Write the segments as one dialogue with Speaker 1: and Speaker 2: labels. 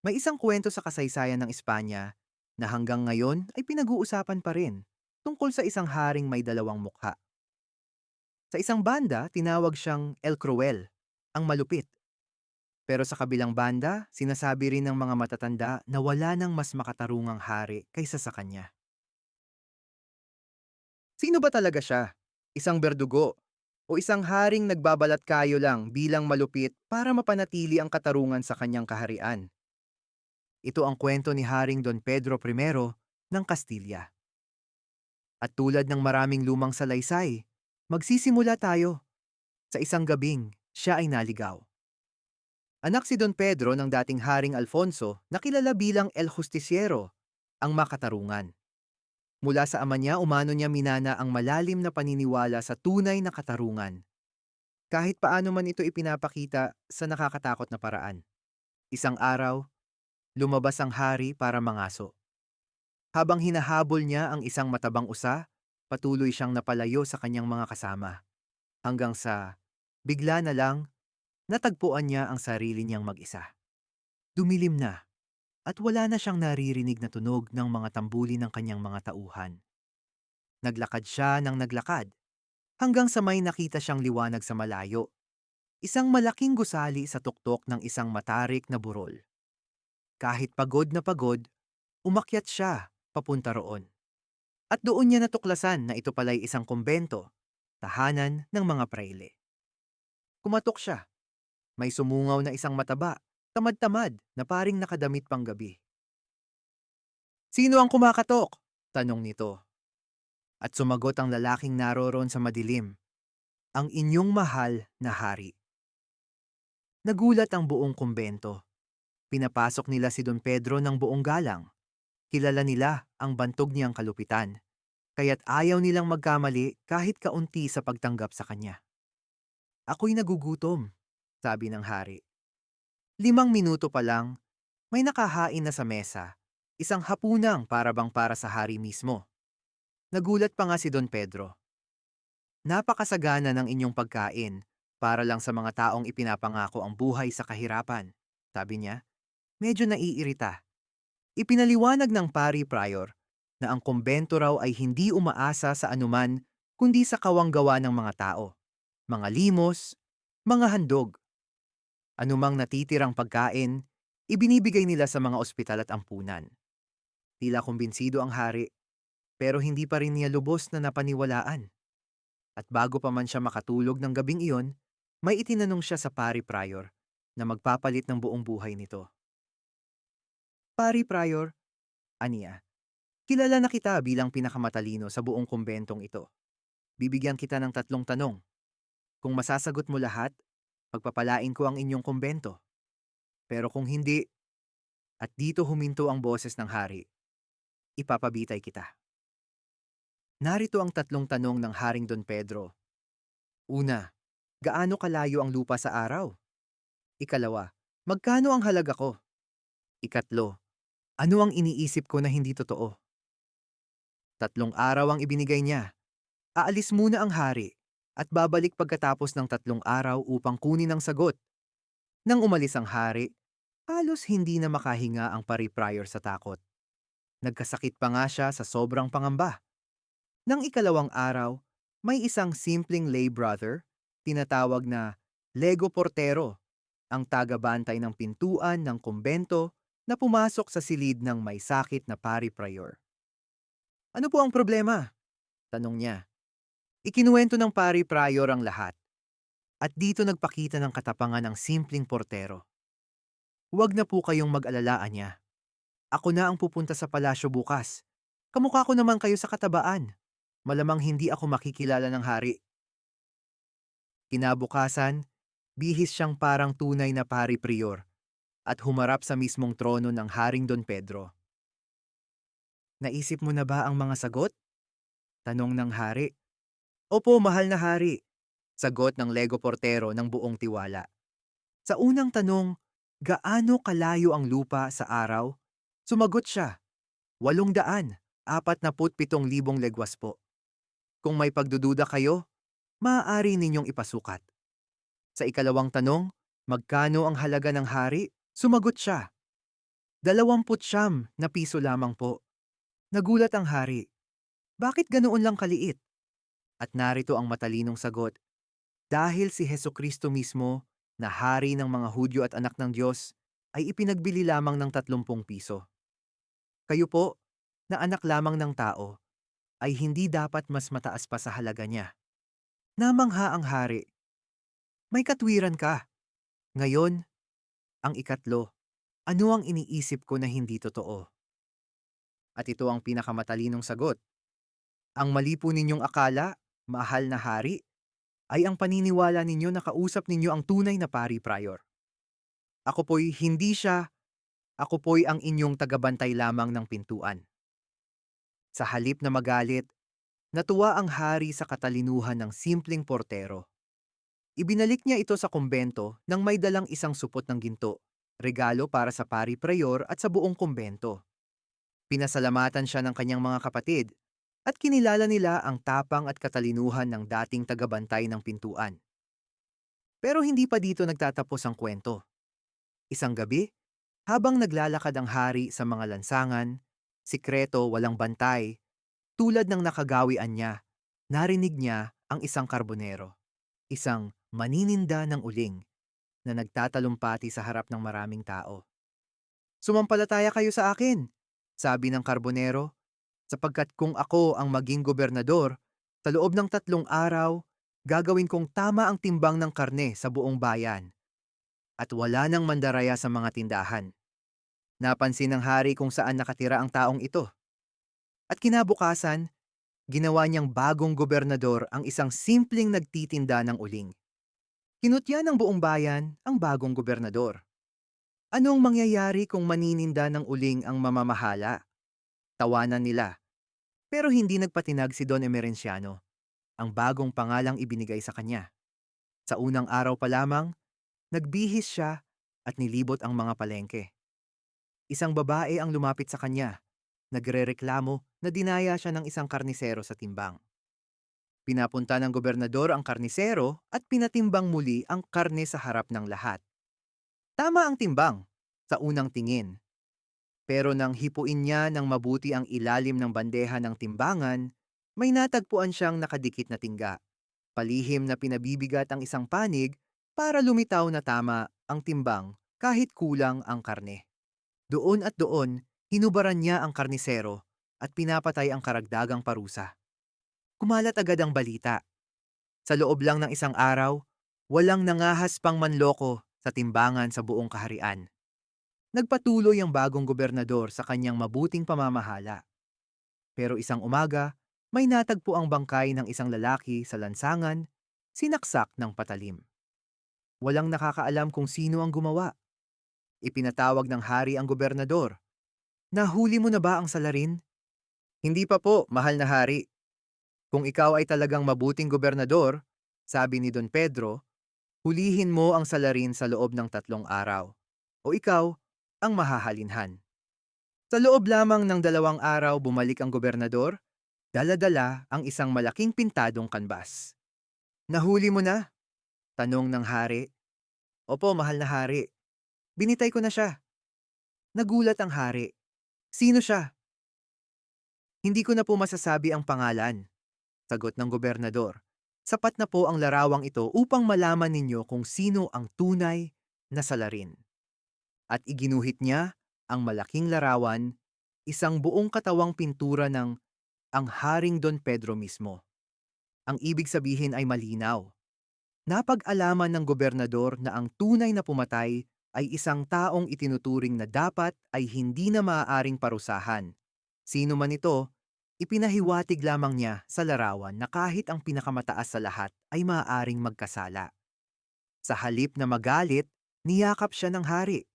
Speaker 1: May isang kwento sa kasaysayan ng Espanya na hanggang ngayon ay pinag-uusapan pa rin tungkol sa isang haring may dalawang mukha. Sa isang banda, tinawag siyang El Cruel, ang malupit. Pero sa kabilang banda, sinasabi rin ng mga matatanda na wala nang mas makatarungang hari kaysa sa kanya. Sino ba talaga siya? Isang berdugo o isang haring nagbabalat kayo lang bilang malupit para mapanatili ang katarungan sa kanyang kaharian? Ito ang kwento ni Haring Don Pedro I ng Kastilya. At tulad ng maraming lumang salaysay, magsisimula tayo. Sa isang gabing, siya ay naligaw. Anak si Don Pedro ng dating Haring Alfonso na kilala bilang El Justiciero, ang makatarungan. Mula sa ama niya, umano niya minana ang malalim na paniniwala sa tunay na katarungan. Kahit paano man ito ipinapakita sa nakakatakot na paraan. Isang araw, lumabas ang hari para mangaso. Habang hinahabol niya ang isang matabang usa, patuloy siyang napalayo sa kanyang mga kasama. Hanggang sa, bigla na lang, natagpuan niya ang sarili niyang mag-isa. Dumilim na, at wala na siyang naririnig na tunog ng mga tambuli ng kanyang mga tauhan. Naglakad siya ng naglakad, hanggang sa may nakita siyang liwanag sa malayo. Isang malaking gusali sa tuktok ng isang matarik na burol. Kahit pagod na pagod, umakyat siya papunta roon. At doon niya natuklasan na ito pala'y isang kumbento, tahanan ng mga prayle. Kumatok siya. May sumungaw na isang mataba, tamad-tamad na paring nakadamit pang gabi. Sino ang kumakatok? Tanong nito. At sumagot ang lalaking naroon sa madilim, ang inyong mahal na hari. Nagulat ang buong kumbento. Pinapasok nila si Don Pedro ng buong galang. Kilala nila ang bantog niyang kalupitan, kaya't ayaw nilang magkamali kahit kaunti sa pagtanggap sa kanya. Ako'y nagugutom, sabi ng hari. 5 minuto pa lang, may nakahain na sa mesa. Isang hapunang para bang para sa hari mismo. Nagulat pa nga si Don Pedro. Napakasagana ng inyong pagkain para lang sa mga taong ipinapangako ang buhay sa kahirapan, sabi niya. Medyo naiirita. Ipinaliwanag ng pari prior na ang kumbento raw ay hindi umaasa sa anuman kundi sa kawanggawa ng mga tao, mga limos, mga handog. Anumang natitirang pagkain, ibinibigay nila sa mga ospital at ampunan. Tila kumbinsido ang hari, pero hindi pa rin niya lubos na napaniwalaan. At bago pa man siya makatulog ng gabing iyon, may itinanong siya sa pari prior na magpapalit ng buong buhay nito. Pari prior, aniya, kilala na kita bilang pinakamatalino sa buong kumbentong ito. Bibigyan kita ng 3 tanong. Kung masasagot mo lahat, pagpapalain ko ang inyong kumbento. Pero kung hindi, at dito huminto ang boses ng hari, ipapabitay kita. Narito ang 3 tanong ng Haring Don Pedro. Una, gaano kalayo ang lupa sa araw? Ikalawa, magkano ang halaga ko? Ikatlo, ano ang iniisip ko na hindi totoo? 3 araw ang ibinigay niya. Aalis muna ang hari at babalik pagkatapos ng 3 araw upang kunin ang sagot. Nang umalis ang hari, halos hindi na makahinga ang pari-prior sa takot. Nagkasakit pa nga siya sa sobrang pangamba. Nang ikalawang araw, may isang simpleng lay brother, tinatawag na Lego Portero, ang tagabantay ng pintuan ng kumbento na pumasok sa silid ng may sakit na pari-prior. Ano po ang problema? Tanong niya. Ikinuwento ng pari-prior ang lahat. At dito nagpakita ng katapangan ng simpleng portero. Huwag na po kayong mag-alalaan niya. Ako na ang pupunta sa palasyo bukas. Kamukha ko naman kayo sa katabaan. Malamang hindi ako makikilala ng hari. Kinabukasan, bihis siyang parang tunay na pari-prior at humarap sa mismong trono ng Haring Don Pedro. Naisip mo na ba ang mga sagot? Tanong ng hari. Opo, mahal na hari. Sagot ng Lego Portero ng buong tiwala. Sa unang tanong, gaano kalayo ang lupa sa araw? Sumagot siya, 847,000 legwas po. Kung may pagdududa kayo, maaari ninyong ipasukat. Sa ikalawang tanong, magkano ang halaga ng hari? Sumagot siya, 29 na piso lamang po. Nagulat ang hari. Bakit ganoon lang kaliit? At narito ang matalinong sagot. Dahil si Hesukristo mismo, na hari ng mga Hudyo at anak ng Diyos, ay ipinagbili lamang ng 30 piso. Kayo po, na anak lamang ng tao, ay hindi dapat mas mataas pa sa halaga niya. Namangha ang hari. May katwiran ka. Ngayon, ang ikatlo, ano ang iniisip ko na hindi totoo? At ito ang pinakamatalinong sagot. Ang mali po ninyong akala, mahal na hari, ay ang paniniwala ninyo na kausap ninyo ang tunay na pari-prior. Ako po'y hindi siya, ako po'y ang inyong tagabantay lamang ng pintuan. Sa halip na magalit, natuwa ang hari sa katalinuhan ng simpleng portero. Ibinalik niya ito sa kumbento nang may dalang isang supot ng ginto, regalo para sa pari-prior at sa buong kumbento. Pinasalamatan siya ng kanyang mga kapatid at kinilala nila ang tapang at katalinuhan ng dating tagabantay ng pintuan. Pero hindi pa dito nagtatapos ang kwento. Isang gabi, habang naglalakad ang hari sa mga lansangan, sikreto walang bantay, tulad ng nakagawian niya, narinig niya ang isang karbonero, isang manininda ng uling na nagtatalumpati sa harap ng maraming tao. Sumampalataya kayo sa akin, sabi ng karbonero, sapagkat kung ako ang maging gobernador, sa loob ng 3 araw, gagawin kong tama ang timbang ng karne sa buong bayan at wala nang mandaraya sa mga tindahan. Napansin ng hari kung saan nakatira ang taong ito. At kinabukasan, ginawa niyang bagong gobernador ang isang simpleng nagtitinda ng uling. Kinutya ng buong bayan ang bagong gobernador. Anong mangyayari kung manininda ng uling ang mamamahala? Tawanan nila. Pero hindi nagpatinag si Don Emerenciano, ang bagong pangalang ibinigay sa kanya. Sa unang araw pa lamang, nagbihis siya at nilibot ang mga palengke. Isang babae ang lumapit sa kanya. Nagrereklamo na dinaya siya ng isang karnisero sa timbang. Pinapunta ng gobernador ang karnisero at pinatimbang muli ang karne sa harap ng lahat. Tama ang timbang, sa unang tingin. Pero nang hipuin niya ng mabuti ang ilalim ng bandeha ng timbangan, may natagpuan siyang nakadikit na tingga. Palihim na pinabibigat ang isang panig para lumitaw na tama ang timbang kahit kulang ang karne. Doon at doon, hinubaran niya ang karnisero at pinapatay ang karagdagang parusa. Kumalat agad ang balita. Sa loob lang ng isang araw, walang nangahas pang manloko sa timbangan sa buong kaharian. Nagpatuloy ang bagong gobernador sa kanyang mabuting pamamahala. Pero isang umaga, may natagpo ang bangkay ng isang lalaki sa lansangan, sinaksak ng patalim. Walang nakakaalam kung sino ang gumawa. Ipinatawag ng hari ang gobernador. Nahuli mo na ba ang salarin? Hindi pa po, mahal na hari. Kung ikaw ay talagang mabuting gobernador, sabi ni Don Pedro, hulihin mo ang salarin sa loob ng 3 araw. O ikaw, ang mahahalinhan. Sa loob lamang ng 2 araw bumalik ang gobernador, dala-dala ang isang malaking pintadong kanbas. Nahuli mo na? Tanong ng hari. Opo, mahal na hari. Binitay ko na siya. Nagulat ang hari. Sino siya? Hindi ko na po masasabi ang pangalan, sagot ng gobernador. Sapat na po ang larawang ito upang malaman ninyo kung sino ang tunay na salarin. At iginuhit niya ang malaking larawan, isang buong katawang pintura ng ang Haring Don Pedro mismo. Ang ibig sabihin ay malinaw. Napag-alaman ng gobernador na ang tunay na pumatay ay isang taong itinuturing na dapat ay hindi na maaaring parusahan. Sino man ito, ipinahiwatig lamang niya sa larawan na kahit ang pinakamataas sa lahat ay maaaring magkasala. Sa halip na magalit, niyakap siya ng hari.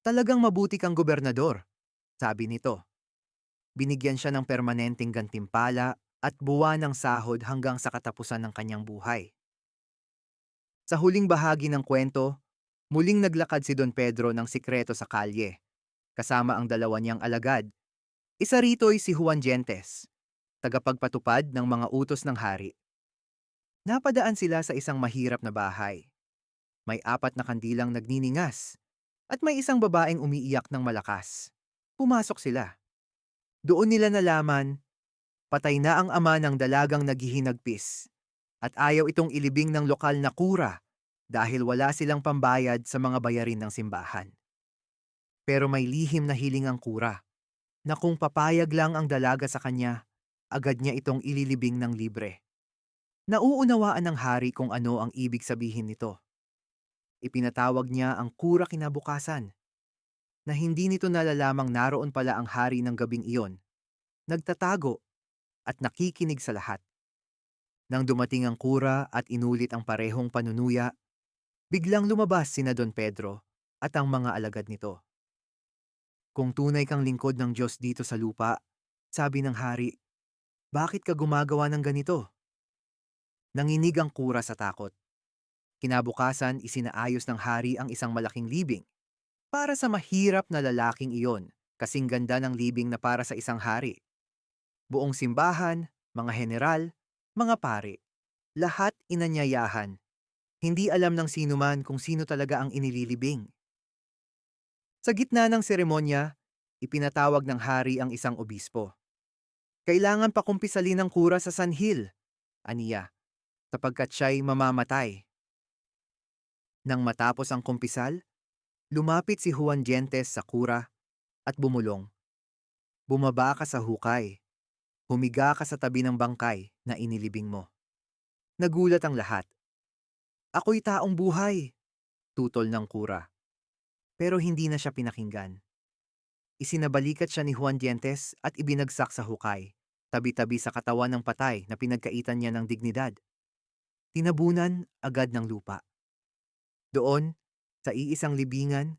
Speaker 1: Talagang mabuti kang gobernador, sabi nito. Binigyan siya ng permanenteng gantimpala at buwan ng sahod hanggang sa katapusan ng kanyang buhay. Sa huling bahagi ng kwento, muling naglakad si Don Pedro ng sikreto sa kalye, kasama ang dalawa niyang alagad. Isa rito'y si Juan Gentes, tagapagpatupad ng mga utos ng hari. Napadaan sila sa isang mahirap na bahay. May 4 na kandilang nagniningas At may isang babaeng umiiyak ng malakas. Pumasok sila. Doon nila nalaman, patay na ang ama ng dalagang naghihinagpis. At ayaw itong ilibing ng lokal na kura dahil wala silang pambayad sa mga bayarin ng simbahan. Pero may lihim na hiling ang kura na kung papayag lang ang dalaga sa kanya, agad niya itong ililibing ng libre. Nauunawaan ng hari kung ano ang ibig sabihin nito. Ipinatawag niya ang kura kinabukasan na hindi nito nalalamang naroon pala ang hari ng gabing iyon, nagtatago at nakikinig sa lahat. Nang dumating ang kura at inulit ang parehong panunuya, biglang lumabas sina Don Pedro at ang mga alagad nito. Kung tunay kang lingkod ng Diyos dito sa lupa, sabi ng hari, bakit ka gumagawa ng ganito? Nanginig ang kura sa takot. Kinabukasan, isinaayos ng hari ang isang malaking libing para sa mahirap na lalaking iyon, kasing ganda ng libing na para sa isang hari. Buong simbahan, mga general, mga pari, lahat inanyayahan. Hindi alam ng sino man kung sino talaga ang inililibing. Sa gitna ng seremonya, ipinatawag ng hari ang isang obispo. Kailangan pakumpisalin ng kura sa sanhil, aniya, sapagkat siya'y mamamatay. Nang matapos ang kumpisal, lumapit si Juan Dientes sa kura at bumulong. Bumaba ka sa hukay. Humiga ka sa tabi ng bangkay na inilibing mo. Nagulat ang lahat. Ako'y taong buhay, tutol ng kura. Pero hindi na siya pinakinggan. Isinabalikat siya ni Juan Dientes at ibinagsak sa hukay, tabi-tabi sa katawan ng patay na pinagkaitan niya ng dignidad. Tinabunan agad ng lupa. Doon, sa iisang libingan,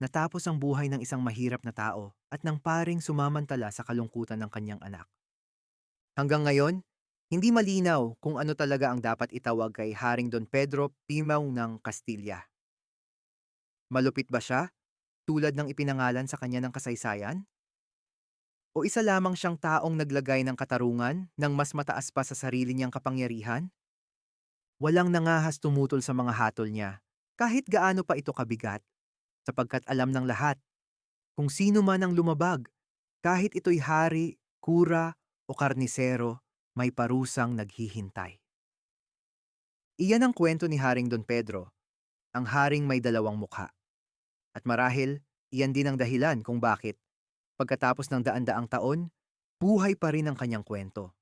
Speaker 1: natapos ang buhay ng isang mahirap na tao at ng paring sumamantala sa kalungkutan ng kanyang anak. Hanggang ngayon, hindi malinaw kung ano talaga ang dapat itawag kay Haring Don Pedro Pimaw ng Kastilya. Malupit ba siya, tulad ng ipinangalan sa kanya ng kasaysayan? O isa lamang siyang taong naglagay ng katarungan ng mas mataas pa sa sarili niyang kapangyarihan? Walang nangahas tumutol sa mga hatol niya, kahit gaano pa ito kabigat, sapagkat alam ng lahat kung sino man ang lumabag, kahit ito'y hari, kura o karnisero, may parusang naghihintay. Iyan ang kwento ni Haring Don Pedro, ang haring may dalawang mukha. At marahil, iyan din ang dahilan kung bakit, pagkatapos ng daan-daang taon, buhay pa rin ang kanyang kwento.